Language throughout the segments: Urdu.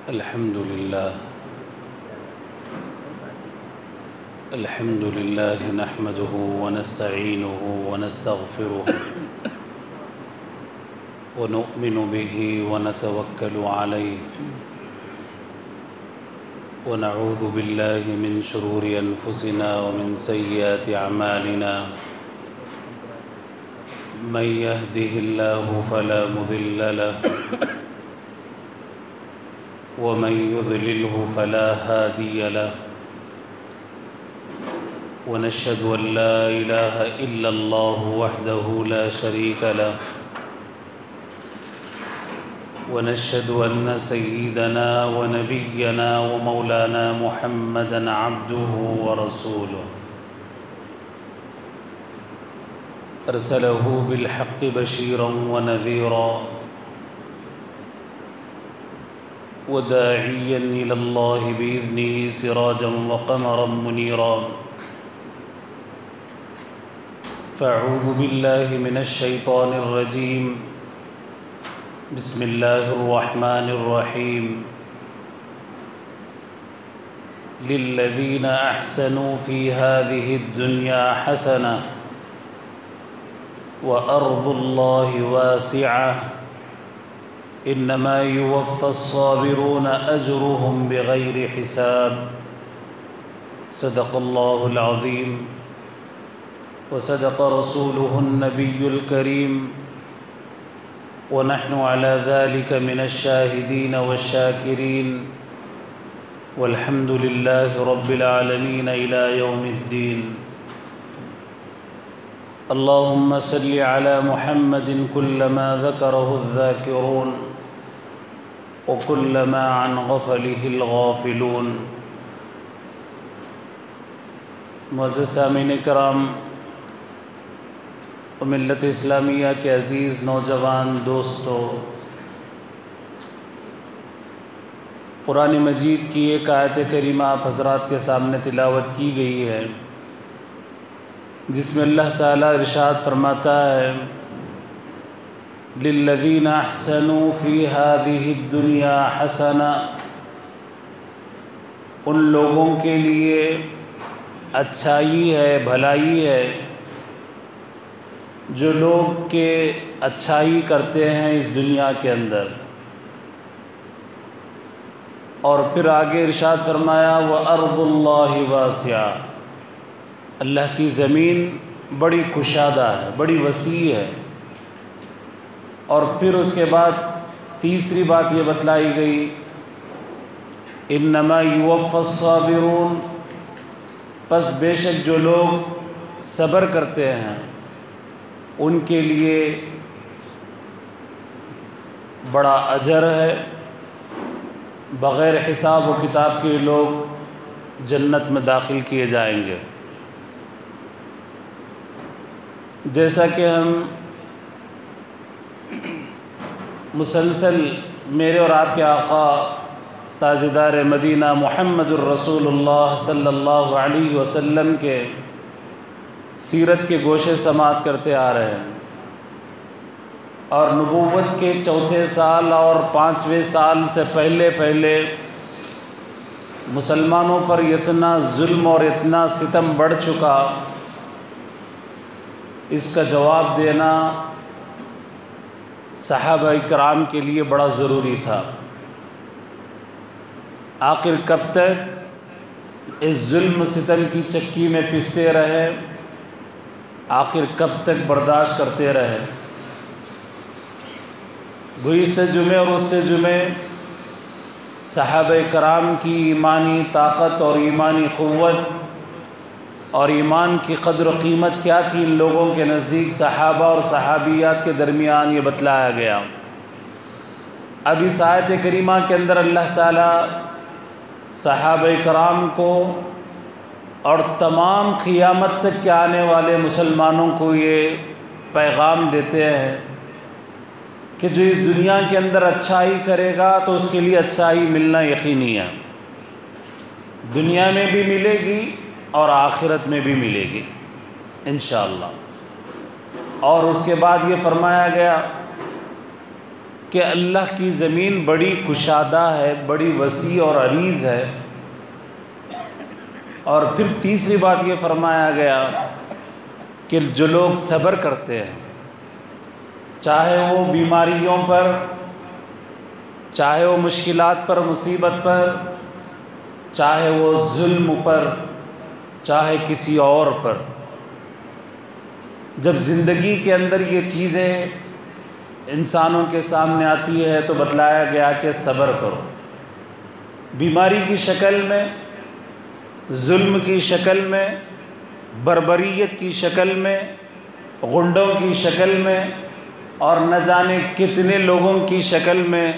الحمد لله نحمده ونستعينه ونستغفره ونؤمن به ونتوكل عليه ونعوذ بالله من شرور أنفسنا ومن سيئات أعمالنا من يهده الله فلا مضل له ومن يضلله فلا هادي له ونشهد أن لا إله إلا الله وحده لا شريك له ونشهد أن سيدنا ونبينا ومولانا محمدًا عبده ورسوله أرسله بالحق بشيرا ونذيرا وداعيا إلى الله بإذنه سراجا وقمرا منيرا فأعوذ بالله من الشيطان الرجيم بسم الله الرحمن الرحيم للذين أحسنوا في هذه الدنيا حسنة وأرض الله واسعة إنما يوفى الصابرون أجرهم بغير حساب صدق الله العظيم وصدق رسوله النبي الكريم ونحن على ذلك من الشاهدين والشاكرين والحمد لله رب العالمين إلى يوم الدين اللهم صل على محمد كلما ذكره الذاكرون وكلما عن غفله الغافلون معزز سامعین کرام ملت اسلامیہ کے عزیز نوجوان دوستو، قرآن مجید کی ایک آیت کریمہ آپ حضرات کے سامنے تلاوت کی گئی ہے، جس میں اللہ تعالیٰ ارشاد فرماتا ہے لِلَّذِينَ أَحْسَنُوا فِي هَذِهِ الدُّنْيَا حَسَنَةٌ، ان لوگوں کے لیے اچھائی ہے، بھلائی ہے جو لوگ کے اچھائی کرتے ہیں اس دنیا کے اندر۔ اور پھر آگے ارشاد فرمایا وَأَرْضُ اللَّهِ وَاسِعَةٌ، اللہ کی زمین بڑی کشادہ ہے، بڑی وسیع ہے۔ اور پھر اس کے بعد تیسری بات یہ بتلائی گئی انما یوفی الصابرون، پس بے شک جو لوگ صبر کرتے ہیں ان کے لیے بڑا اجر ہے، بغیر حساب و کتاب کے لوگ جنت میں داخل کیے جائیں گے۔ جیسا کہ ہم مسلسل میرے اور آپ کے آقا تاجدار مدینہ محمد الرسول اللہ صلی اللہ علیہ وسلم کے سیرت کے گوشے سماعت کرتے آ رہے ہیں، اور نبوت کے 4 سال اور 5ویں سال سے پہلے مسلمانوں پر اتنا ظلم اور اتنا ستم بڑھ چکا، اس کا جواب دینا صحابہ کرام کے لیے بڑا ضروری تھا۔ آخر کب تک اس ظلم ستم کی چکی میں پستے رہے، آخر کب تک برداشت کرتے رہے۔ گزشتہ جمعے اور اس سے جمعے صحابہ کرام کی ایمانی طاقت اور ایمانی قوت اور ایمان کی قدر و قیمت کیا تھی ان لوگوں کے نزدیک، صحابہ اور صحابیات کے درمیان یہ بتلایا گیا۔ اب اس آیت کریمہ کے اندر اللہ تعالیٰ صحابہ کرام کو اور تمام قیامت تک کے آنے والے مسلمانوں کو یہ پیغام دیتے ہیں کہ جو اس دنیا کے اندر اچھائی کرے گا تو اس کے لیے اچھائی ملنا یقینی ہے، دنیا میں بھی ملے گی اور آخرت میں بھی ملے گی انشاءاللہ۔ اور اس کے بعد یہ فرمایا گیا کہ اللہ کی زمین بڑی کشادہ ہے، بڑی وسیع اور عریض ہے۔ اور پھر تیسری بات یہ فرمایا گیا کہ جو لوگ صبر کرتے ہیں، چاہے وہ بیماریوں پر، چاہے وہ مشکلات پر، مصیبت پر، چاہے وہ ظلم پر، چاہے کسی اور پر، جب زندگی کے اندر یہ چیزیں انسانوں کے سامنے آتی ہے تو بتلایا گیا کہ صبر کرو۔ بیماری کی شکل میں، ظلم کی شکل میں، بربریت کی شکل میں، غنڈوں کی شکل میں، اور نہ جانے کتنے لوگوں کی شکل میں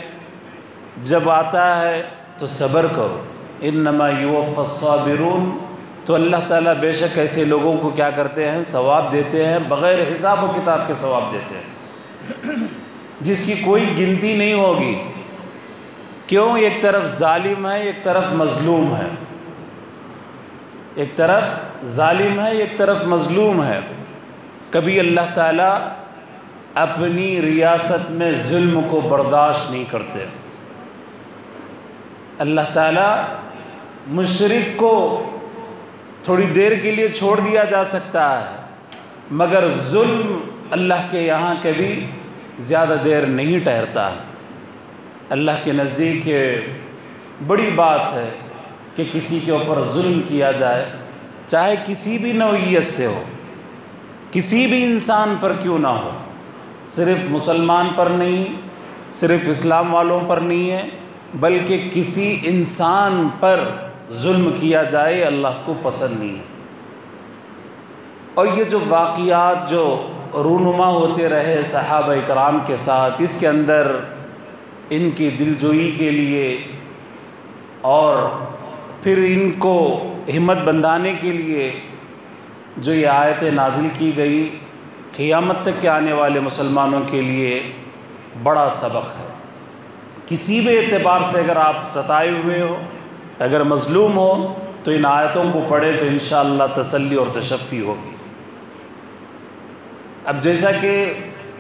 جب آتا ہے تو صبر کرو۔ انما یوفی الصابرون، تو اللہ تعالیٰ بے شک ایسے لوگوں کو کیا کرتے ہیں؟ ثواب دیتے ہیں، بغیر حساب و کتاب کے ثواب دیتے ہیں، جس کی کوئی گنتی نہیں ہوگی۔ کیوں؟ ایک طرف ظالم ہے، ایک طرف مظلوم ہے، ایک طرف ظالم ہے، ایک طرف مظلوم ہے۔ کبھی اللہ تعالیٰ اپنی ریاست میں ظلم کو برداشت نہیں کرتے۔ اللہ تعالیٰ مشرک کو تھوڑی دیر کے لیے چھوڑ دیا جا سکتا ہے، مگر ظلم اللہ کے یہاں کبھی زیادہ دیر نہیں ٹھہرتا۔ اللہ کے نزدیک یہ بڑی بات ہے کہ کسی کے اوپر ظلم کیا جائے، چاہے کسی بھی نوعیت سے ہو، کسی بھی انسان پر کیوں نہ ہو، صرف مسلمان پر نہیں، صرف اسلام والوں پر نہیں ہے، بلکہ کسی انسان پر ظلم کیا جائے اللہ کو پسند نہیں ہے۔ اور یہ جو واقعات جو رونما ہوتے رہے صحابہ کرام کے ساتھ، اس کے اندر ان کی دلجوئی کے لیے اور پھر ان کو ہمت بندھانے کے لیے جو یہ آیتیں نازل کی گئی، قیامت تک کے آنے والے مسلمانوں کے لیے بڑا سبق ہے۔ کسی بھی اعتبار سے اگر آپ ستائے ہوئے ہو، اگر مظلوم ہو، تو ان آیتوں کو پڑھے تو انشاءاللہ تسلی اور تشفی ہوگی۔ اب جیسا کہ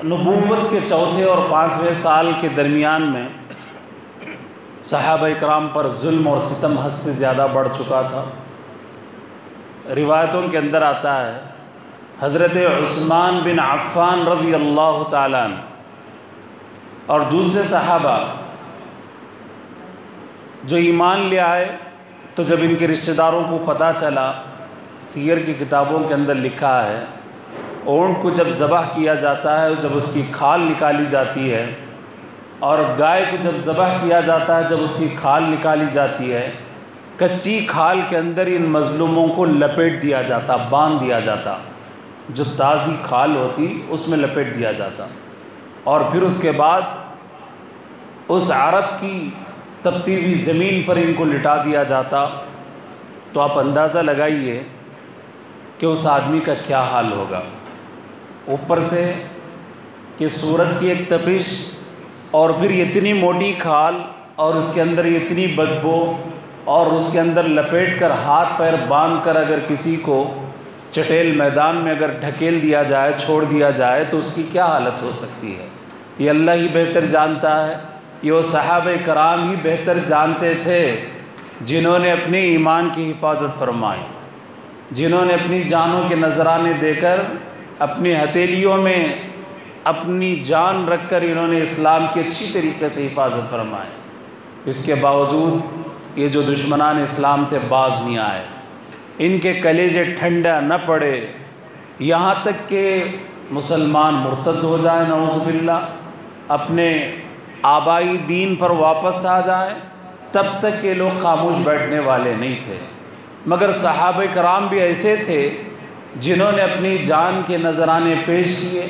نبوت کے چوتھے اور 5ویں سال کے درمیان میں صحابہ کرام پر ظلم اور ستم حد سے زیادہ بڑھ چکا تھا۔ روایتوں کے اندر آتا ہے حضرت عثمان بن عفان رضی اللہ تعالیٰ عنہ اور دوسرے صحابہ جو ایمان لے آئے، تو جب ان کے رشتہ داروں کو پتہ چلا، سیر کی کتابوں کے اندر لکھا ہے اونٹ کو جب ذبح کیا جاتا ہے، جب اس کی کھال نکالی جاتی ہے، اور گائے کو جب ذبح کیا جاتا ہے، جب اس کی کھال نکالی جاتی ہے، کچی کھال کے اندر ان مظلوموں کو لپیٹ دیا جاتا، باندھ دیا جاتا، جو تازی کھال ہوتی اس میں لپیٹ دیا جاتا، اور پھر اس کے بعد اس عرب کی تپتی ہوئی زمین پر ان کو لٹا دیا جاتا۔ تو آپ اندازہ لگائیے کہ اس آدمی کا کیا حال ہوگا۔ اوپر سے کہ سورج کی ایک تپش، اور پھر اتنی موٹی کھال، اور اس کے اندر اتنی بدبو، اور اس کے اندر لپیٹ کر ہاتھ پیر باندھ کر اگر کسی کو چٹیل میدان میں اگر ڈھکیل دیا جائے، چھوڑ دیا جائے، تو اس کی کیا حالت ہو سکتی ہے؟ یہ اللہ ہی بہتر جانتا ہے، یہ وہ صحابہ کرام ہی بہتر جانتے تھے جنہوں نے اپنے ایمان کی حفاظت فرمائی، جنہوں نے اپنی جانوں کے نذرانے دے کر اپنی ہتھیلیوں میں اپنی جان رکھ کر انہوں نے اسلام کی اچھی طریقے سے حفاظت فرمائی۔ اس کے باوجود یہ جو دشمنان اسلام تھے باز نہیں آئے، ان کے کلیجے ٹھنڈا نہ پڑے، یہاں تک کہ مسلمان مرتد ہو جائیں نعوذ باللہ، اپنے آبائی دین پر واپس آ جائیں، تب تک یہ لوگ خاموش بیٹھنے والے نہیں تھے۔ مگر صحابہ کرام بھی ایسے تھے جنہوں نے اپنی جان کے نذرانے پیش کیے،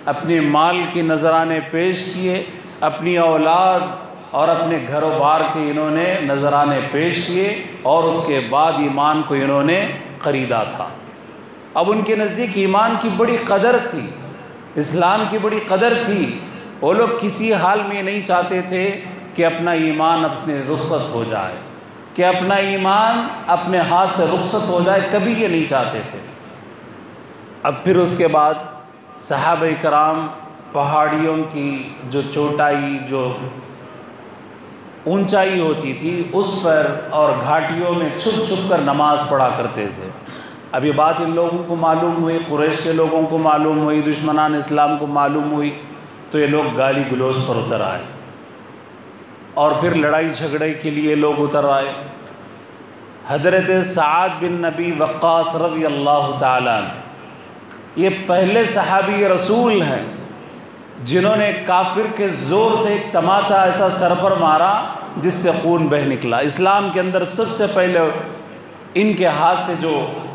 اپنے مال کے نذرانے پیش کیے، اپنی اولاد اور اپنے گھر و بار کے انہوں نے نذرانے پیش کیے، اور اس کے بعد ایمان کو انہوں نے خریدا تھا۔ اب ان کے نزدیک ایمان کی بڑی قدر تھی، اسلام کی بڑی قدر تھی۔ وہ لوگ کسی حال میں نہیں چاہتے تھے کہ اپنا ایمان اپنے رخصت ہو جائے، کہ اپنا ایمان اپنے ہاتھ سے رخصت ہو جائے، کبھی یہ نہیں چاہتے تھے۔ اب پھر اس کے بعد صحابہ کرام پہاڑیوں کی جو چوٹائی، جو اونچائی ہوتی تھی اس پر اور گھاٹیوں میں چھپ چھپ کر نماز پڑھا کرتے تھے۔ اب یہ بات ان لوگوں کو معلوم ہوئی، قریش کے لوگوں کو معلوم ہوئی، دشمنان اسلام کو معلوم ہوئی، تو یہ لوگ گالی گلوچ پر اتر آئے اور پھر لڑائی جھگڑے کے لیے لوگ اتر آئے۔ حضرت سعد بن نبی وقاص رضی اللہ تعالیٰ عنہ یہ پہلے صحابی رسول ہیں جنہوں نے کافر کے زور سے ایک تماچا ایسا سر پر مارا جس سے خون بہہ نکلا۔ اسلام کے اندر سب سے پہلے ان کے ہاتھ سے جو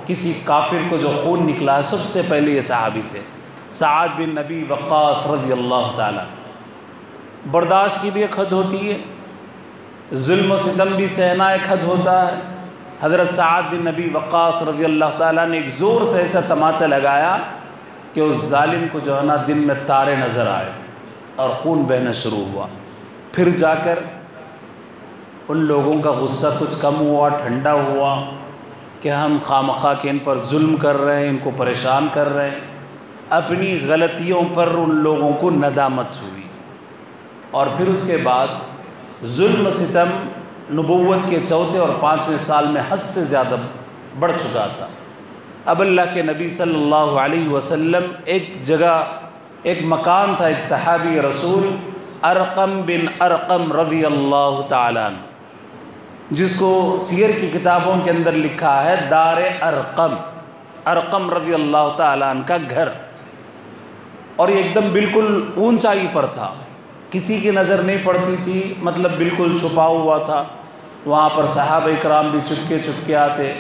کسی کافر کو جو خون نکلا ہے، سب سے پہلے یہ صحابی تھے، سعد بن نبی وقاص رضی اللہ تعالیٰ۔ برداشت کی بھی ایک حد ہوتی ہے، ظلم و ستم بھی سہنا ایک حد ہوتا ہے۔ حضرت سعد بن نبی وقاص رضی اللہ تعالیٰ نے ایک زور سے ایسا تماچا لگایا کہ اس ظالم کو جو ہے نا دن میں تارے نظر آئے اور خون بہنا شروع ہوا۔ پھر جا کر ان لوگوں کا غصہ کچھ کم ہوا، ٹھنڈا ہوا کہ ہم خواہ کے ان پر ظلم کر رہے ہیں، ان کو پریشان کر رہے ہیں۔ اپنی غلطیوں پر ان لوگوں کو ندامت ہوئی، اور پھر اس کے بعد ظلم ستم نبوت کے 4 اور 5ویں سال میں حد سے زیادہ بڑھ چکا تھا۔ اب اللہ کے نبی صلی اللہ علیہ وسلم ایک جگہ، ایک مکان تھا، ایک صحابی رسول ارقم بن ارقم رضی اللہ تعالیٰ عنہ، جس کو سیر کی کتابوں کے اندر لکھا ہے دار ارقم، ارقم رضی اللہ تعالیٰ عنہ کا گھر، اور یہ ایک دم بالکل اونچائی پر تھا، کسی کی نظر نہیں پڑتی تھی، مطلب بالکل چھپا ہوا تھا۔ وہاں پر صحابہ کرام بھی چپکے چپکے آتے،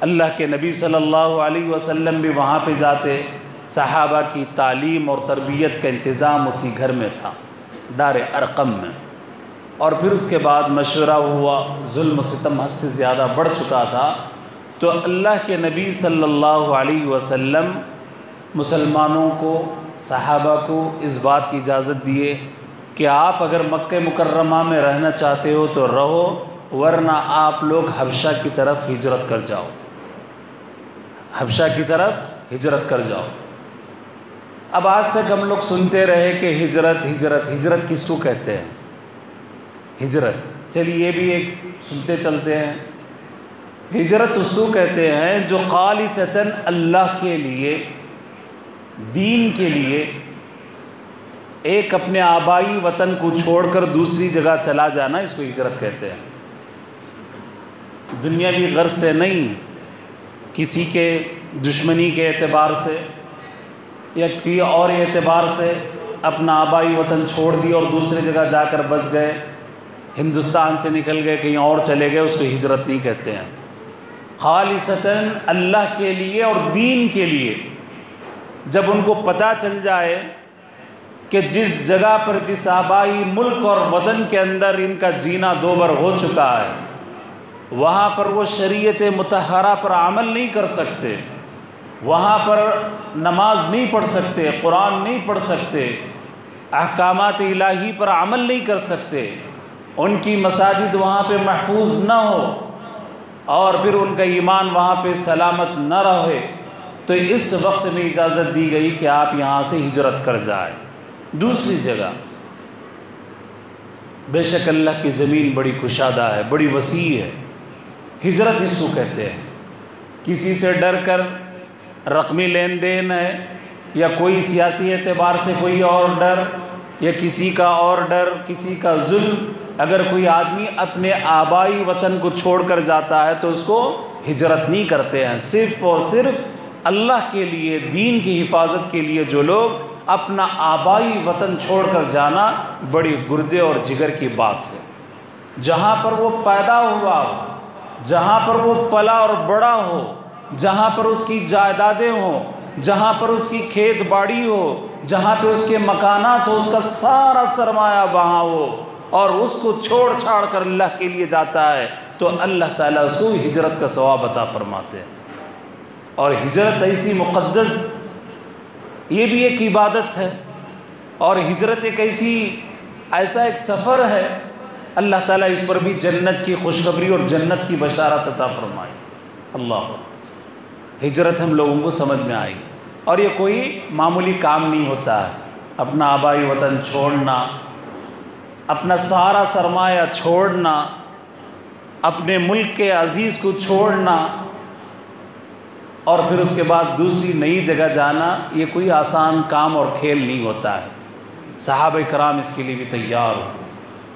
اللہ کے نبی صلی اللہ علیہ وسلم بھی وہاں پہ جاتے۔ صحابہ کی تعلیم اور تربیت کا انتظام اسی گھر میں تھا، دار ارقم میں۔ اور پھر اس کے بعد مشورہ ہوا، ظلم و ستم حد سے زیادہ بڑھ چکا تھا، تو اللہ کے نبی صلی اللہ علیہ وسلم مسلمانوں کو، صحابہ کو اس بات کی اجازت دیے کہ آپ اگر مکہ مکرمہ میں رہنا چاہتے ہو تو رہو، ورنہ آپ لوگ حبشہ کی طرف ہجرت کر جاؤ، حبشہ کی طرف ہجرت کر جاؤ۔ اب آج تک ہم لوگ سنتے رہے کہ ہجرت ہجرت ہجرت کس کو کہتے ہیں؟ ہجرت، چلیے یہ بھی ایک سنتے چلتے ہیں۔ ہجرت اس کو کہتے ہیں جو خالصتاً اللہ کے لیے، دین کے لیے، ایک اپنے آبائی وطن کو چھوڑ کر دوسری جگہ چلا جانا، اس کو ہجرت کہتے ہیں۔ دنیاوی غرض سے نہیں، کسی کے دشمنی کے اعتبار سے یا کوئی اور اعتبار سے اپنا آبائی وطن چھوڑ دیا اور دوسری جگہ جا کر بس گئے، ہندوستان سے نکل گئے کہیں اور چلے گئے، اس کو ہجرت نہیں کہتے ہیں۔ خالصتاً اللہ کے لیے اور دین کے لیے، جب ان کو پتہ چل جائے کہ جس جگہ پر، جس آبائی ملک اور وطن کے اندر ان کا جینا دوبر ہو چکا ہے، وہاں پر وہ شریعت مطہرہ پر عمل نہیں کر سکتے، وہاں پر نماز نہیں پڑھ سکتے، قرآن نہیں پڑھ سکتے، احکامات الہی پر عمل نہیں کر سکتے، ان کی مساجد وہاں پہ محفوظ نہ ہو، اور پھر ان کا ایمان وہاں پہ سلامت نہ رہے، تو اس وقت میں اجازت دی گئی کہ آپ یہاں سے ہجرت کر جائیں دوسری جگہ۔ بے شک اللہ کی زمین بڑی کشادہ ہے، بڑی وسیع ہے، ہجرت اس کو کہتے ہیں۔ کسی سے ڈر کر رقمی لین دین ہے، یا کوئی سیاسی اعتبار سے کوئی اور ڈر، یا کسی کا اور ڈر، کسی کا ظلم، اگر کوئی آدمی اپنے آبائی وطن کو چھوڑ کر جاتا ہے تو اس کو ہجرت نہیں کرتے ہیں۔ صرف اور صرف اللہ کے لیے، دین کی حفاظت کے لیے جو لوگ اپنا آبائی وطن چھوڑ کر جانا، بڑی گردے اور جگر کی بات ہے۔ جہاں پر وہ پیدا ہوا ہو، جہاں پر وہ پلا اور بڑا ہو، جہاں پر اس کی جائیدادیں ہوں، جہاں پر اس کی کھیت باڑی ہو، جہاں پہ اس کے مکانات ہو، اس کا سارا سرمایہ وہاں ہو، اور اس کو چھوڑ چھاڑ کر اللہ کے لیے جاتا ہے، تو اللہ تعالیٰ اس کو ہجرت کا ثواب عطا فرماتے ہیں۔ اور ہجرت ایسی مقدس، یہ بھی ایک عبادت ہے، اور ہجرت ایک ایسا ایک سفر ہے، اللہ تعالیٰ اس پر بھی جنت کی خوشخبری اور جنت کی بشارت عطا فرمائے۔ اللہ، ہجرت ہم لوگوں کو سمجھ میں آئی، اور یہ کوئی معمولی کام نہیں ہوتا ہے۔ اپنا آبائی وطن چھوڑنا، اپنا سارا سرمایہ چھوڑنا، اپنے ملک کے عزیز کو چھوڑنا اور پھر اس کے بعد دوسری نئی جگہ جانا، یہ کوئی آسان کام اور کھیل نہیں ہوتا ہے۔ صحابہ کرام اس کے لیے بھی تیار ہو،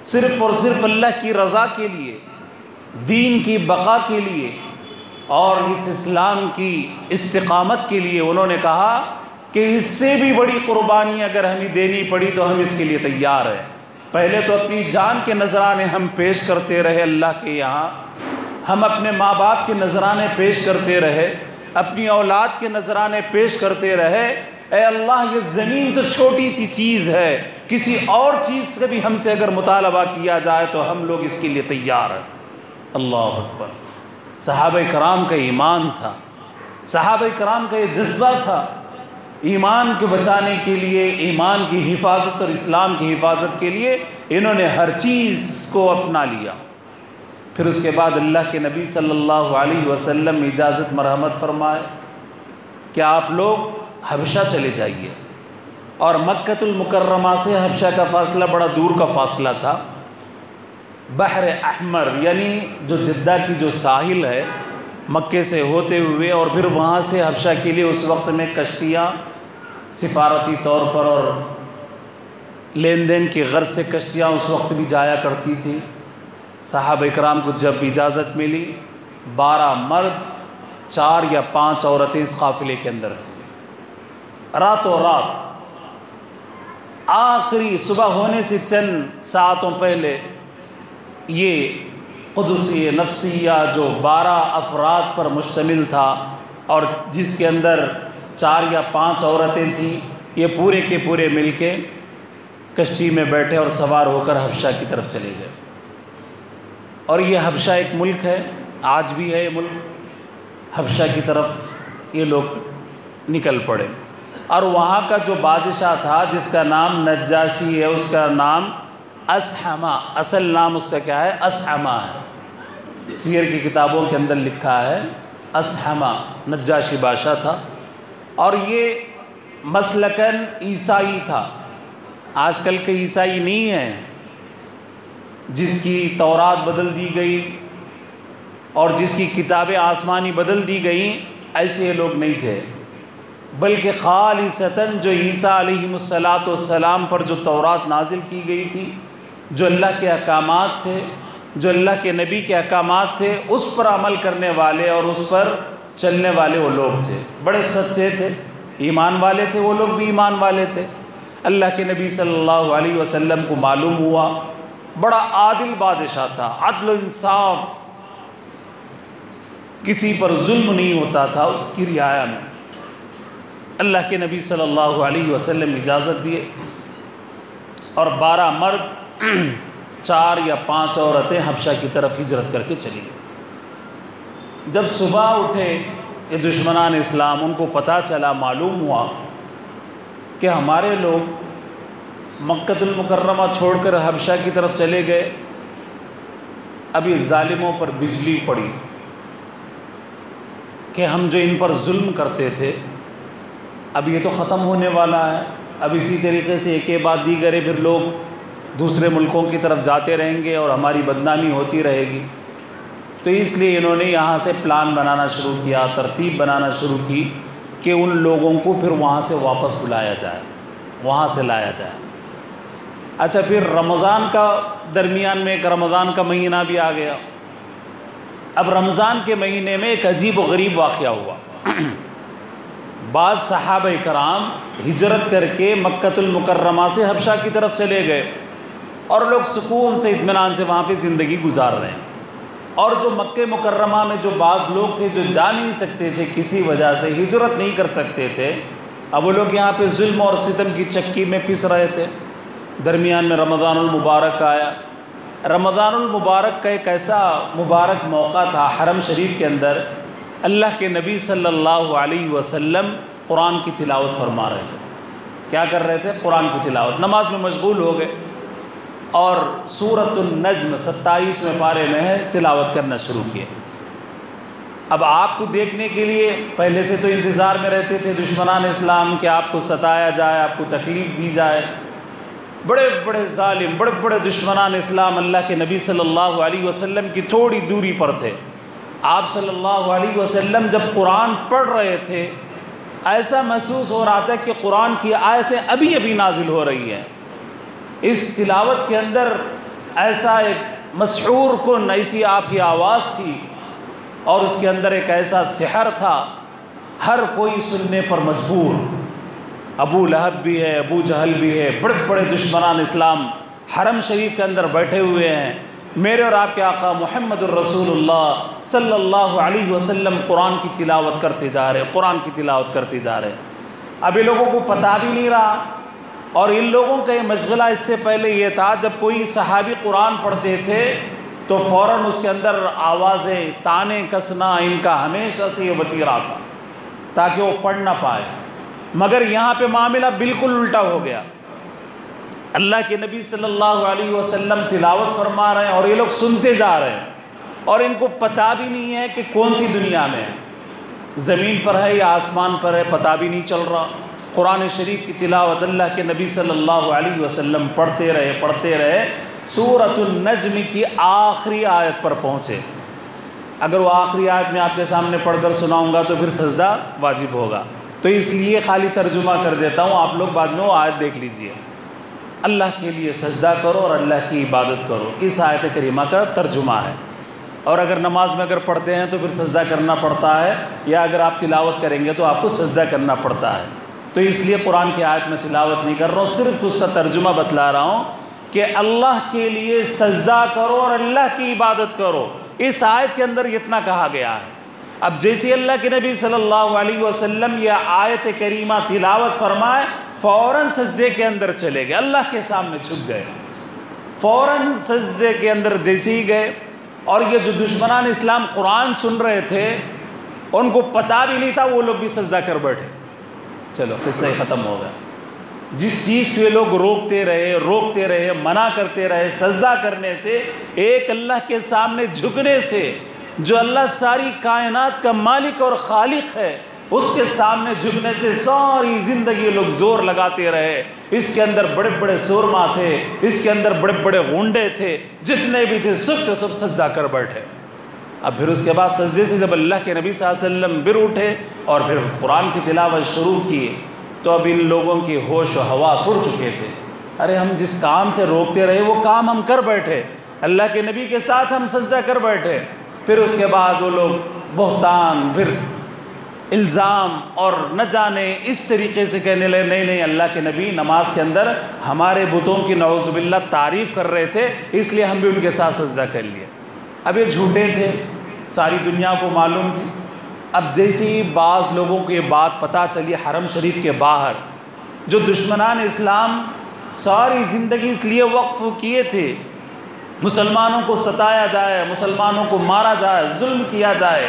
صرف اور صرف اللہ کی رضا کے لیے، دین کی بقا کے لیے اور اس اسلام کی استقامت کے لیے انہوں نے کہا کہ اس سے بھی بڑی قربانی اگر ہمیں دینی پڑی تو ہم اس کے لیے تیار ہیں۔ پہلے تو اپنی جان کے نذرانے ہم پیش کرتے رہے اللہ کے یہاں، ہم اپنے ماں باپ کے نذرانے پیش کرتے رہے، اپنی اولاد کے نذرانے پیش کرتے رہے۔ اے اللہ یہ زمین تو چھوٹی سی چیز ہے، کسی اور چیز سے بھی ہم سے اگر مطالبہ کیا جائے تو ہم لوگ اس کے لیے تیار ہیں۔ اللہ اکبر۔ صحابہ کرام کا ایمان تھا، صحابہ کرام کا یہ جذبہ تھا، ایمان کو بچانے کے لیے، ایمان کی حفاظت اور اسلام کی حفاظت کے لیے انہوں نے ہر چیز کو اپنا لیا۔ پھر اس کے بعد اللہ کے نبی صلی اللہ علیہ وسلم اجازت مرحمت فرمائے کہ آپ لوگ حبشہ چلے جائیے، اور مکۃ المکرمہ سے حبشہ کا فاصلہ بڑا دور کا فاصلہ تھا۔ بحر احمر یعنی جو جدہ کی جو ساحل ہے، مکے سے ہوتے ہوئے اور پھر وہاں سے حبشہ کے لیے اس وقت میں کشتیاں سفارتی طور پر اور لین دین کی غرض سے کشتیاں اس وقت بھی جایا کرتی تھی۔ صحابہ کرام کو جب اجازت ملی، 12 مرد 4 یا 5 عورتیں اس قافلے کے اندر تھیں۔ راتوں رات آخری صبح ہونے سے چند ساعتوں پہلے یہ قدسی نفسیہ جو 12 افراد پر مشتمل تھا اور جس کے اندر 4 یا 5 عورتیں تھیں، یہ پورے کے پورے مل کے کشتی میں بیٹھے اور سوار ہو کر حبشہ کی طرف چلے گئے۔ اور یہ حبشہ ایک ملک ہے، آج بھی ہے یہ ملک، حبشہ کی طرف یہ لوگ نکل پڑے۔ اور وہاں کا جو بادشاہ تھا جس کا نام نجاشی ہے، اس کا نام اسحمہ، اصل نام اس کا کیا ہے؟ اسحمہ ہے، سیر کی کتابوں کے اندر لکھا ہے اسحمہ نجاشی بادشاہ تھا، اور یہ مسلکاً عیسائی تھا۔ آج کل کے عیسائی نہیں ہیں جس کی تورات بدل دی گئی اور جس کی کتابیں آسمانی بدل دی گئیں، ایسے لوگ نہیں تھے، بلکہ خالصتاً جو عیسیٰ علیہ السلام پر جو تورات نازل کی گئی تھی، جو اللہ کے احکامات تھے، جو اللہ کے نبی کے احکامات تھے، اس پر عمل کرنے والے اور اس پر چلنے والے وہ لوگ تھے، بڑے سچے تھے، ایمان والے تھے، وہ لوگ بھی ایمان والے تھے۔ اللہ کے نبی صلی اللہ علیہ وسلم کو معلوم ہوا بڑا عادل بادشاہ تھا، عدل و انصاف، کسی پر ظلم نہیں ہوتا تھا اس کی رعایا میں۔ اللہ کے نبی صلی اللہ علیہ وسلم اجازت دیے اور 12 مرد 4 یا 5 عورتیں حبشہ کی طرف ہجرت کر کے چلی گئی۔ جب صبح اٹھے یہ دشمنان اسلام، ان کو پتہ چلا، معلوم ہوا کہ ہمارے لوگ مکۃ المکرمہ چھوڑ کر حبشہ کی طرف چلے گئے، ابھی ظالموں پر بجلی پڑی کہ ہم جو ان پر ظلم کرتے تھے اب یہ تو ختم ہونے والا ہے، اب اسی طریقے سے ایک بعد دیگرے پھر لوگ دوسرے ملکوں کی طرف جاتے رہیں گے اور ہماری بدنامی ہوتی رہے گی۔ تو اس لیے انہوں نے یہاں سے پلان بنانا شروع کیا، ترتیب بنانا شروع کی کہ ان لوگوں کو پھر وہاں سے واپس بلایا جائے، وہاں سے لایا جائے۔ اچھا، پھر رمضان کا درمیان میں ایک رمضان کا مہینہ بھی آ گیا۔ اب رمضان کے مہینے میں ایک عجیب و غریب واقعہ ہوا۔ بعض صحابہ کرام ہجرت کر کے مکۃ المکرمہ سے حبشہ کی طرف چلے گئے اور لوگ سکون سے اطمینان سے وہاں پہ زندگی گزار رہے ہیں، اور جو مکہ مکرمہ میں جو بعض لوگ تھے جو جا نہیں سکتے تھے، کسی وجہ سے ہجرت نہیں کر سکتے تھے، اب وہ لوگ یہاں پہ ظلم اور ستم کی چکی میں پس رہے تھے۔ درمیان میں رمضان المبارک آیا۔ رمضان المبارک کا ایک ایسا مبارک موقع تھا، حرم شریف کے اندر اللہ کے نبی صلی اللہ علیہ وسلم قرآن کی تلاوت فرما رہے تھے۔ کیا کر رہے تھے؟ قرآن کی تلاوت، نماز میں مشغول ہو گئے اور سورۃ النجم 27ویں پارے میں ہے تلاوت کرنا شروع کیے۔ اب آپ کو دیکھنے کے لیے پہلے سے تو انتظار میں رہتے تھے دشمنان اسلام کہ آپ کو ستایا جائے، آپ کو تکلیف دی جائے۔ بڑے بڑے ظالم، بڑے بڑے دشمنان اسلام اللہ کے نبی صلی اللہ علیہ وسلم کی تھوڑی دوری پر تھے۔ آپ صلی اللہ علیہ وسلم جب قرآن پڑھ رہے تھے ایسا محسوس ہو رہا تھا کہ قرآن کی آیتیں ابھی ابھی نازل ہو رہی ہیں۔ اس تلاوت کے اندر ایسا ایک مسحور کن ایسی آپ کی آواز تھی، اور اس کے اندر ایک ایسا سحر تھا، ہر کوئی سننے پر مجبور۔ ابو لہب بھی ہے، ابو جہل بھی ہے، بڑے بڑے دشمنان اسلام حرم شریف کے اندر بیٹھے ہوئے ہیں۔ میرے اور آپ کے آقا محمد الرسول اللہ صلی اللہ علیہ وسلم قرآن کی تلاوت کرتے جا رہے، قرآن کی تلاوت کرتے جا رہے۔ اب یہ لوگوں کو پتہ بھی نہیں رہا، اور ان لوگوں کا یہ مشغلہ اس سے پہلے یہ تھا جب کوئی صحابی قرآن پڑھتے تھے تو فوراً اس کے اندر آوازیں، طعنے کسنا ان کا ہمیشہ سے یہ وتیرہ تھا تاکہ وہ پڑھ نہ پائے۔ مگر یہاں پہ معاملہ بالکل الٹا ہو گیا۔ اللہ کے نبی صلی اللہ علیہ وسلم تلاوت فرما رہے ہیں اور یہ لوگ سنتے جا رہے ہیں، اور ان کو پتہ بھی نہیں ہے کہ کون سی دنیا میں ہے، زمین پر ہے یا آسمان پر ہے، پتہ بھی نہیں چل رہا۔ قرآن شریف کی تلاوت اللہ کے نبی صلی اللہ علیہ وسلم پڑھتے رہے، سورۃ النجم کی آخری آیت پر پہنچے۔ اگر وہ آخری آیت میں آپ کے سامنے پڑھ کر سناؤں گا تو پھر سجدہ واجب ہوگا، تو اس لیے خالی ترجمہ کر دیتا ہوں، آپ لوگ بعد میں وہ آیت دیکھ لیجئے۔ اللہ کے لیے سجدہ کرو اور اللہ کی عبادت کرو، اس آیت کریمہ کا ترجمہ ہے۔ اور اگر نماز میں اگر پڑھتے ہیں تو پھر سجدہ کرنا پڑتا ہے، یا اگر آپ تلاوت کریں گے تو آپ کو سجدہ کرنا پڑتا ہے۔ تو اس لیے قرآن کی آیت میں تلاوت نہیں کر رہا ہوں، صرف اس کا ترجمہ بتلا رہا ہوں کہ اللہ کے لیے سجدہ کرو اور اللہ کی عبادت کرو، اس آیت کے اندر اتنا کہا گیا ہے۔ اب جیسے اللہ کے نبی صلی اللہ علیہ وسلم یہ آیت کریمہ تلاوت فرمائے، فوراً سجدے کے اندر چلے گئے، اللہ کے سامنے جھک گئے، فوراً سجدے کے اندر جیسے ہی گئے۔ اور یہ جو دشمنان اسلام قرآن سن رہے تھے ان کو پتہ بھی نہیں تھا، وہ لوگ بھی سجدہ کر بیٹھے۔ چلو قصہ ختم ہو گیا۔ جس چیز کو یہ لوگ روکتے رہے، منع کرتے رہے سجدہ کرنے سے، ایک اللہ کے سامنے جھکنے سے، جو اللہ ساری کائنات کا مالک اور خالق ہے، اس کے سامنے جھکنے سے ساری زندگی لوگ زور لگاتے رہے۔ اس کے اندر بڑے بڑے سورما تھے، اس کے اندر بڑے بڑے غنڈے تھے، جتنے بھی تھے سب کے سب سجدہ کر بیٹھے۔ اب پھر اس کے بعد سجدے سے جب اللہ کے نبی صلی اللہ علیہ وسلم بر اٹھے اور پھر قرآن کی تلاوت شروع کی، تو اب ان لوگوں کی ہوش و حواس اڑ چکے تھے۔ ارے ہم جس کام سے روکتے رہے وہ کام ہم کر بیٹھے، اللہ کے نبی کے ساتھ ہم سجدہ کر بیٹھے۔ پھر اس کے بعد وہ لوگ بہتان، پھر الزام اور نہ جانے اس طریقے سے کہنے لگے، نہیں اللہ کے نبی نماز کے اندر ہمارے بتوں کی نعوذ باللہ تعریف کر رہے تھے، اس لیے ہم بھی ان کے ساتھ سجدہ کر لیے۔ اب یہ جھوٹے تھے، ساری دنیا کو معلوم تھی۔ اب جیسے ہی بعض لوگوں کو یہ بات پتہ چلی حرم شریف کے باہر، جو دشمنان اسلام ساری زندگی اس لیے وقف کیے تھے مسلمانوں کو ستایا جائے، مسلمانوں کو مارا جائے، ظلم کیا جائے،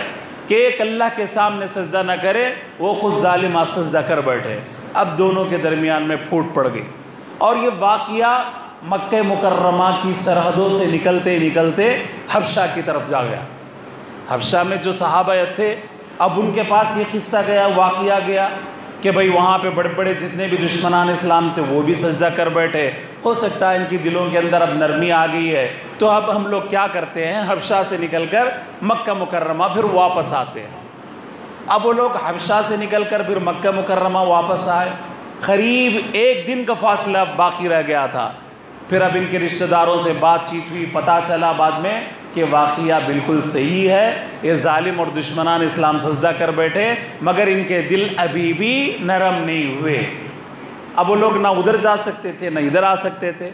کہ ایک اللہ کے سامنے سجدہ نہ کرے، وہ خود ظالم سجدہ کر بیٹھے۔ اب دونوں کے درمیان میں پھوٹ پڑ گئی، اور یہ واقعہ مکہ مکرمہ کی سرحدوں سے نکلتے نکلتے حبشہ کی طرف جا گیا۔ حبشہ میں جو صحابہ تھے، اب ان کے پاس یہ قصہ گیا، واقعہ گیا کہ بھئی وہاں پہ بڑے بڑے جتنے بھی دشمنان اسلام تھے وہ بھی سجدہ کر بیٹھے، ہو سکتا ہے ان کی دلوں کے اندر اب نرمی آ گئی ہے، تو اب ہم لوگ کیا کرتے ہیں، حبشہ سے نکل کر مکہ مکرمہ پھر واپس آتے ہیں۔ اب وہ لوگ حبشہ سے نکل کر پھر مکہ مکرمہ واپس آئے، قریب ایک دن کا فاصلہ باقی رہ گیا تھا۔ پھر اب ان کے رشتہ داروں سے بات چیت ہوئی، پتہ چلا بعد میں کہ واقعہ بالکل صحیح ہے، یہ ظالم اور دشمنان اسلام سجدہ کر بیٹھے، مگر ان کے دل ابھی بھی نرم نہیں ہوئے۔ اب وہ لوگ نہ ادھر جا سکتے تھے نہ ادھر آ سکتے تھے۔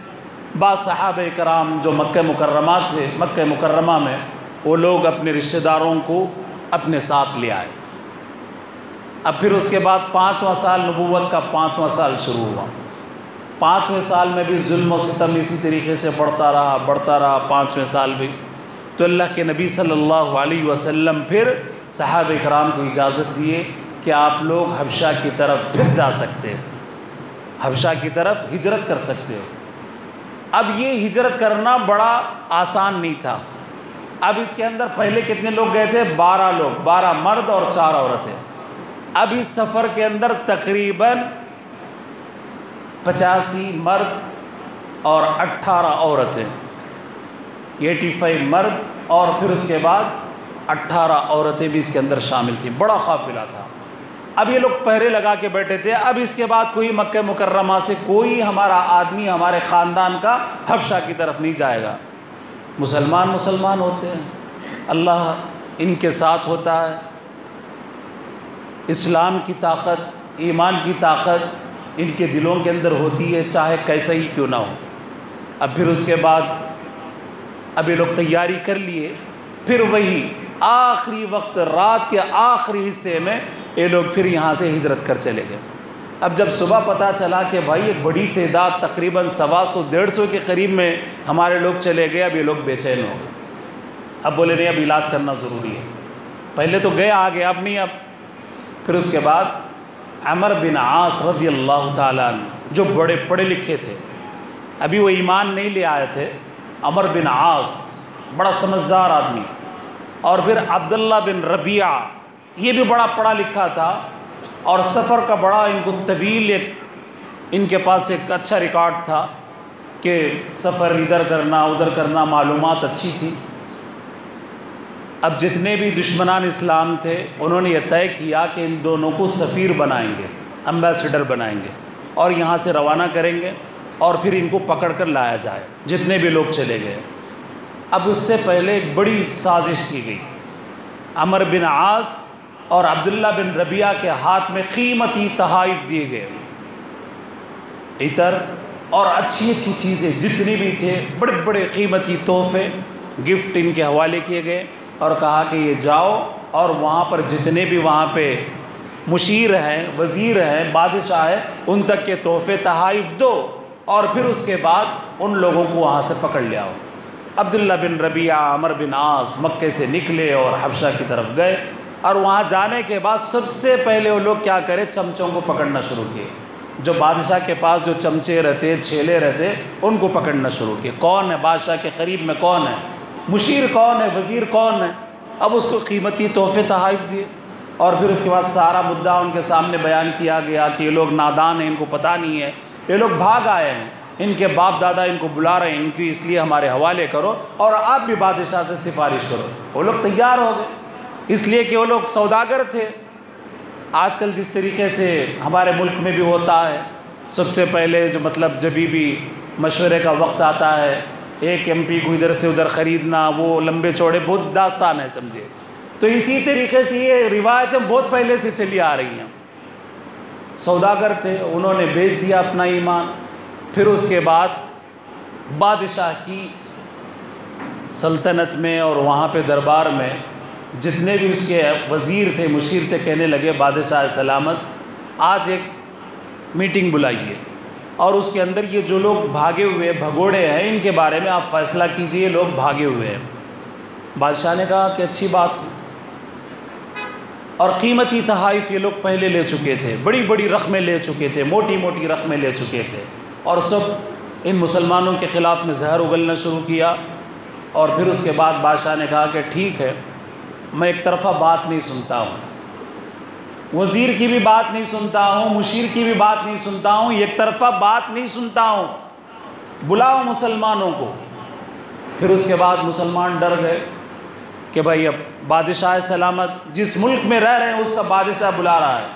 بعض صحابہ کرام جو مکہ مکرمہ تھے، مکہ مکرمہ میں وہ لوگ اپنے رشتہ داروں کو اپنے ساتھ لے آئے۔ اب پھر اس کے بعد 5واں سال نبوت کا 5واں سال شروع ہوا۔ 5ویں سال میں بھی ظلم و ستم اسی طریقے سے بڑھتا رہا 5ویں سال بھی۔ تو اللہ کے نبی صلی اللہ علیہ وسلم پھر صحابہ کرام کو اجازت دیے کہ آپ لوگ حبشہ کی طرف پھر جا سکتے ہیں، حبشہ کی طرف ہجرت کر سکتے ہو۔ اب یہ ہجرت کرنا بڑا آسان نہیں تھا، اب اس کے اندر پہلے کتنے لوگ گئے تھے؟ 12 لوگ، 12 مرد اور 4 عورتیں۔ اب اس سفر کے اندر تقریباً 85 مرد اور 18 عورتیں، 85 مرد اور پھر اس کے بعد 18 عورتیں بھی اس کے اندر شامل تھیں، بڑا قافلہ تھا۔ اب یہ لوگ پہرے لگا کے بیٹھے تھے، اب اس کے بعد کوئی مکہ مکرمہ سے کوئی ہمارا آدمی ہمارے خاندان کا حبشہ کی طرف نہیں جائے گا۔ مسلمان ہوتے ہیں، اللہ ان کے ساتھ ہوتا ہے، اسلام کی طاقت، ایمان کی طاقت ان کے دلوں کے اندر ہوتی ہے، چاہے کیسا ہی کیوں نہ ہو۔ اب پھر اس کے بعد اب یہ لوگ تیاری کر لیے، پھر وہی آخری وقت رات کے آخری حصے میں یہ لوگ پھر یہاں سے ہجرت کر چلے گئے۔ اب جب صبح پتہ چلا کہ بھائی ایک بڑی تعداد تقریباً 125 کے قریب میں ہمارے لوگ چلے گئے، اب یہ لوگ بے چین ہو گئے۔ اب بولے نہیں، اب علاج کرنا ضروری ہے، پہلے تو گئے آگے، اب نہیں۔ اب پھر اس کے بعد عمر بن عاص رضی اللہ تعالیٰ عنہ، جو بڑے پڑھے لکھے تھے، ابھی وہ ایمان نہیں لے آئے تھے، عمر بن عاص بڑا سمجھدار آدمی، اور پھر عبداللہ بن ربیعہ یہ بھی بڑا پڑھا لکھا تھا، اور سفر کا بڑا ان کو طویل ان کے پاس ایک اچھا ریکارڈ تھا کہ سفر ادھر کرنا ادھر کرنا، معلومات اچھی تھی۔ اب جتنے بھی دشمنان اسلام تھے انہوں نے یہ طے کیا کہ ان دونوں کو سفیر بنائیں گے، امبیسڈر بنائیں گے، اور یہاں سے روانہ کریں گے، اور پھر ان کو پکڑ کر لایا جائے، جتنے بھی لوگ چلے گئے۔ اب اس سے پہلے ایک بڑی سازش کی گئی، عمر بن عاص اور عبداللہ بن ربیعہ کے ہاتھ میں قیمتی تحائف دیے گئے، عطر اور اچھی اچھی چیزیں جتنی بھی تھے، بڑے بڑے قیمتی تحفے گفٹ ان کے حوالے کیے گئے، اور کہا کہ یہ جاؤ اور وہاں پر جتنے بھی وہاں پہ مشیر ہیں، وزیر ہیں، بادشاہ ہیں، ان تک کے تحفے تحائف دو، اور پھر اس کے بعد ان لوگوں کو وہاں سے پکڑ لے آؤ۔ عبداللہ بن ربیعہ، عمر بن عاص مکے سے نکلے اور حبشہ کی طرف گئے، اور وہاں جانے کے بعد سب سے پہلے وہ لوگ کیا کرے، چمچوں کو پکڑنا شروع کیے، جو بادشاہ کے پاس جو چمچے رہتے، چھیلے رہتے، ان کو پکڑنا شروع کیے۔ کون ہے بادشاہ کے قریب میں، کون ہے مشیر، کون ہے وزیر، کون ہے؟ اب اس کو قیمتی تحفے تحائف دیے، اور پھر اس کے بعد سارا مدعا ان کے سامنے بیان کیا گیا کہ یہ لوگ نادان ہیں، ان کو پتہ نہیں ہے، یہ لوگ بھاگ آئے ہیں، ان کے باپ دادا ان کو بلا رہے ہیں، ان کی اس لیے ہمارے حوالے کرو، اور آپ بھی بادشاہ سے سفارش کرو۔ وہ لوگ تیار ہو گئے، اس لیے کہ وہ لوگ سوداگر تھے۔ آج کل جس طریقے سے ہمارے ملک میں بھی ہوتا ہے، سب سے پہلے جو مطلب جب بھی مشورے کا وقت آتا ہے، ایک ایم پی کو ادھر سے ادھر خریدنا، وہ لمبے چوڑے بہت داستان ہے، سمجھے۔ تو اسی طریقے سے یہ روایتیں بہت پہلے سے چلی آ رہی ہیں۔ سوداگر تھے، انہوں نے بیچ دیا اپنا ایمان۔ پھر اس کے بعد بادشاہ کی سلطنت میں اور وہاں پہ دربار میں جتنے بھی اس کے وزیر تھے، مشیر تھے، کہنے لگے بادشاہ سلامت آج ایک میٹنگ بلائیے، اور اس کے اندر یہ جو لوگ بھاگے ہوئے بھگوڑے ہیں ان کے بارے میں آپ فیصلہ کیجئے، لوگ بھاگے ہوئے ہیں۔ بادشاہ نے کہا کہ اچھی بات، اور قیمتی تحائف یہ لوگ پہلے لے چکے تھے، بڑی بڑی رقمیں لے چکے تھے، موٹی موٹی رقمیں لے چکے تھے، اور سب ان مسلمانوں کے خلاف میں زہر اگلنا شروع کیا۔ اور پھر اس کے بعد بادشاہ نے کہا کہ ٹھیک ہے، میں ایک طرفہ بات نہیں سنتا ہوں، وزیر کی بھی بات نہیں سنتا ہوں، مشیر کی بھی بات نہیں سنتا ہوں، ایک طرفہ بات نہیں سنتا ہوں، بلاؤ مسلمانوں کو۔ پھر اس کے بعد مسلمان ڈر گئے کہ بھائی اب بادشاہ سلامت جس ملک میں رہ رہے ہیں اس کا بادشاہ بلا رہا ہے،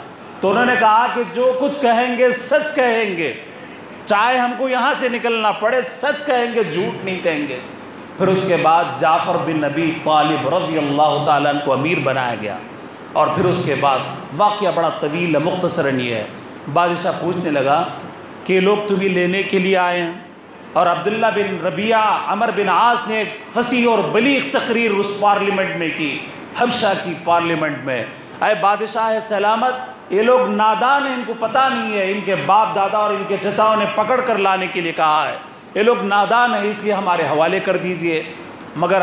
تو انہوں نے کہا کہ جو کچھ کہیں گے سچ کہیں گے، چاہے ہم کو یہاں سے نکلنا پڑے، سچ کہیں گے، جھوٹ نہیں کہیں گے۔ پھر اس کے بعد جعفر بن ابی طالب رضی اللہ تعالیٰ عنہ کو امیر بنایا گیا، اور پھر اس کے بعد واقعہ بڑا طویل ہے، مختصراً یہ ہے، بادشاہ پوچھنے لگا کہ یہ لوگ تمہیں لینے کے لیے آئے ہیں، اور عبداللہ بن ربیعہ، عمر بن عاص نے ایک فصیح اور بلیغ تقریر اس پارلیمنٹ میں کی، حبشہ کی پارلیمنٹ میں، اے بادشاہ سلامت یہ لوگ نادان ہیں، ان کو پتہ نہیں ہے، ان کے باپ دادا اور ان کے چچاؤں نے پکڑ کر لانے کے لیے کہا ہے، یہ لوگ نادان ہیں، اس لیے ہمارے حوالے کر دیجئے۔ مگر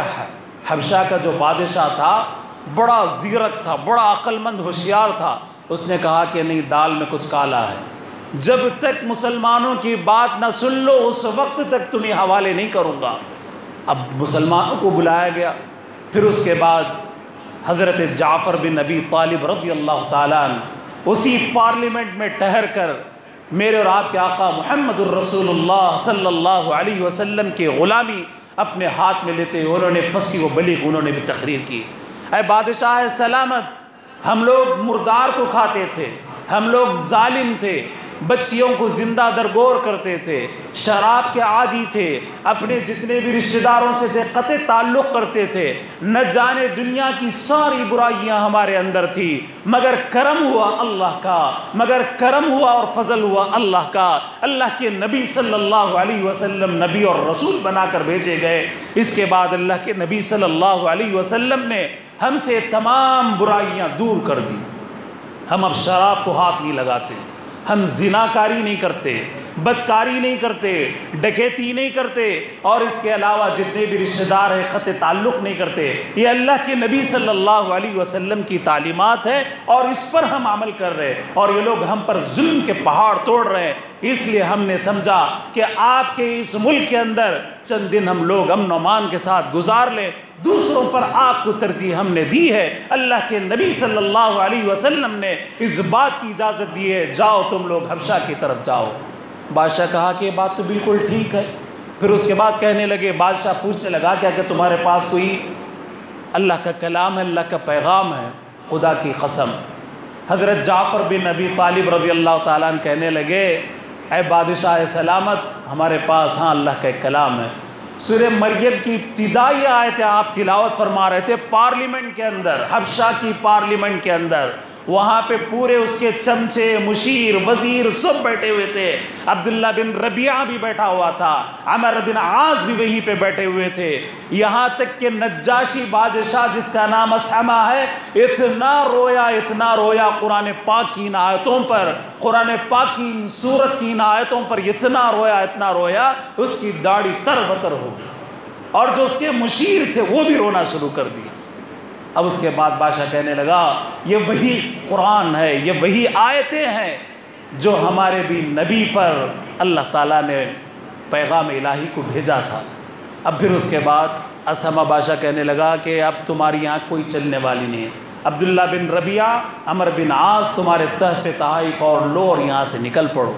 حبشہ کا جو بادشاہ تھا بڑا زیرک تھا، بڑا عقل مند ہوشیار تھا، اس نے کہا کہ نہیں، دال میں کچھ کالا ہے، جب تک مسلمانوں کی بات نہ سن لو اس وقت تک تمہیں حوالے نہیں کروں گا۔ اب مسلمانوں کو بلایا گیا، پھر اس کے بعد حضرت جعفر بن ابی طالب رضی اللہ تعالیٰ عنہ اسی پارلیمنٹ میں ٹھہر کر میرے اور آپ کے آقا محمد الرسول اللہ صلی اللہ علیہ وسلم کی غلامی اپنے ہاتھ میں لیتے انہوں نے فصیح و بلیغ انہوں نے بھی تقریر کی. اے بادشاہ سلامت، ہم لوگ مردار کو کھاتے تھے، ہم لوگ ظالم تھے، بچیوں کو زندہ درگور کرتے تھے، شراب کے عادی تھے، اپنے جتنے بھی رشتہ داروں سے تھے قطع تعلق کرتے تھے، نہ جانے دنیا کی ساری برائیاں ہمارے اندر تھی، مگر کرم ہوا اللہ کا، مگر کرم ہوا اور فضل ہوا اللہ کا. اللہ کے نبی صلی اللہ علیہ وسلم نبی اور رسول بنا کر بھیجے گئے. اس کے بعد اللہ کے نبی صلی اللہ علیہ وسلم نے ہم سے تمام برائیاں دور کر دی. ہم اب شراب کو ہاتھ نہیں لگاتے، ہم زناکاری نہیں کرتے، بدکاری نہیں کرتے، ڈکیتی نہیں کرتے، اور اس کے علاوہ جتنے بھی رشتہ دار ہیں قطع تعلق نہیں کرتے. یہ اللہ کے نبی صلی اللہ علیہ وسلم کی تعلیمات ہے اور اس پر ہم عمل کر رہے ہیں، اور یہ لوگ ہم پر ظلم کے پہاڑ توڑ رہے ہیں. اس لیے ہم نے سمجھا کہ آپ کے اس ملک کے اندر چند دن ہم لوگ امن و امان کے ساتھ گزار لیں. دوسروں پر آپ کو ترجیح ہم نے دی ہے. اللہ کے نبی صلی اللہ علیہ وسلم نے اس بات کی اجازت دی ہے، جاؤ تم لوگ حبشہ کی طرف جاؤ. بادشاہ کہا کہ یہ بات تو بالکل ٹھیک ہے. پھر اس کے بعد کہنے لگے، بادشاہ پوچھنے لگا کیا کہ تمہارے پاس کوئی اللہ کا کلام ہے، اللہ کا پیغام ہے؟ خدا کی قسم حضرت جعفر بن ابی طالب رضی اللہ تعالیٰ عنہ کہنے لگے، اے بادشاہ سلامت، ہمارے پاس ہاں اللہ کا ایک کلام ہے. سورہ مریم کی ابتدائی آیتیں آپ تلاوت فرما رہے تھے پارلیمنٹ کے اندر، حبشہ کی پارلیمنٹ کے اندر. وہاں پہ پورے اس کے چمچے، مشیر، وزیر سب بیٹھے ہوئے تھے. عبداللہ بن ربیعہ بھی بیٹھا ہوا تھا، عمر بن عاص بھی وہیں پہ بیٹھے ہوئے تھے. یہاں تک کہ نجاشی بادشاہ جس کا نام اسحمہ ہے، اتنا رویا قرآن پاک کی ان آیتوں پر، قرآن پاک کی ان سورت کی ان آیتوں پر اتنا رویا اس کی داڑھی تر بتر ہو گئی، اور جو اس کے مشیر تھے وہ بھی رونا شروع کر دیے. اب اس کے بعد بادشاہ کہنے لگا، یہ وہی قرآن ہے، یہ وہی آیتیں ہیں جو ہمارے بھی نبی پر اللہ تعالیٰ نے پیغام الہی کو بھیجا تھا. اب پھر اس کے بعد اسحمہ بادشاہ کہنے لگا کہ اب تمہاری یہاں کوئی چلنے والی نہیں ہے. عبداللہ بن ربیعہ، عمر بن عاص، تمہارے تحف تحائف اور لو اور یہاں سے نکل پڑو.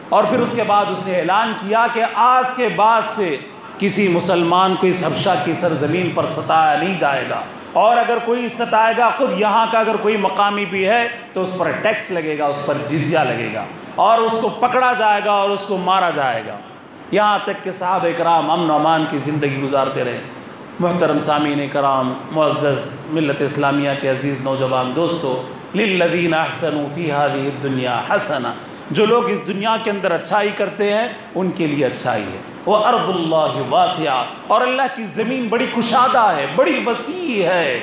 اور پھر اس کے بعد اس نے اعلان کیا کہ آج کے بعد سے کسی مسلمان کو اس حبشہ کی سرزمین پر ستایا نہیں جائے گا، اور اگر کوئی ستائے گا، خود یہاں کا اگر کوئی مقامی بھی ہے تو اس پر ٹیکس لگے گا، اس پر جزیہ لگے گا، اور اس کو پکڑا جائے گا اور اس کو مارا جائے گا. یہاں تک کہ صحابہ کرام امن و امان کی زندگی گزارتے رہے. محترم سامعین کرام، معزز ملت اسلامیہ کے عزیز نوجوان دوستو، للذین احسنوا فی ہذہ الدنیا حسنہ، جو لوگ اس دنیا کے اندر اچھائی کرتے ہیں ان کے لیے اچھائی ہے. وَأَرْضُ اللَّهِ وَاسِعَةٌ، اور اللہ کی زمین بڑی کشادہ ہے، بڑی وسیع ہے.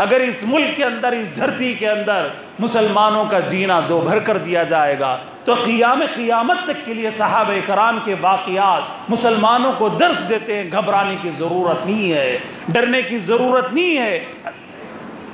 اگر اس ملک کے اندر، اس دھرتی کے اندر مسلمانوں کا جینا دو بھر کر دیا جائے گا تو قیامت تک کے لیے صحابہ کرام کے واقعات مسلمانوں کو درس دیتے ہیں. گھبرانے کی ضرورت نہیں ہے، ڈرنے کی ضرورت نہیں ہے.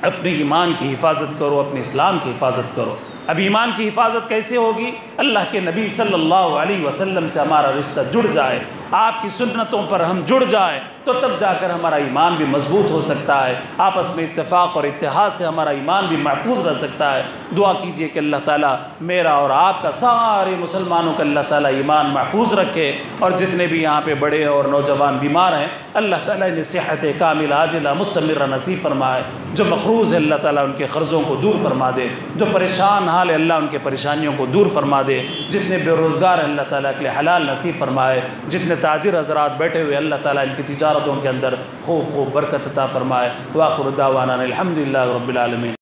اپنے ایمان کی حفاظت کرو، اپنے اسلام کی حفاظت کرو. اب ایمان کی حفاظت کیسے ہوگی؟ اللہ کے نبی صلی اللہ علیہ وسلم سے ہمارا رشتہ جڑ جائے، آپ کی سنتوں پر ہم جڑ جائیں تو تب جا کر ہمارا ایمان بھی مضبوط ہو سکتا ہے. آپس میں اتفاق اور اتحاد سے ہمارا ایمان بھی محفوظ رہ سکتا ہے. دعا کیجئے کہ اللہ تعالیٰ میرا اور آپ کا، سارے مسلمانوں کا اللہ تعالیٰ ایمان محفوظ رکھے، اور جتنے بھی یہاں پہ بڑے اور نوجوان بیمار ہیں اللہ تعالیٰ انہیں صحت کاملہ عاجلہ مستمرہ نصیب فرمائے. جو مقروض ہے اللہ تعالیٰ ان کے قرضوں کو دور فرما دے، جو پریشان حال ہے اللہ ان کے پریشانیوں کو دور فرما دے. جتنے بے روزگار ہیں اللہ تعالیٰ کے لیے حلال نصیب فرمائے. جتنے تاجر حضرات بیٹھے ہوئے اللہ تعالیٰ ان کی تجارتوں کے اندر خوب برکت عطا فرمائے. وآخر دعوانا الحمدللہ رب العالمین.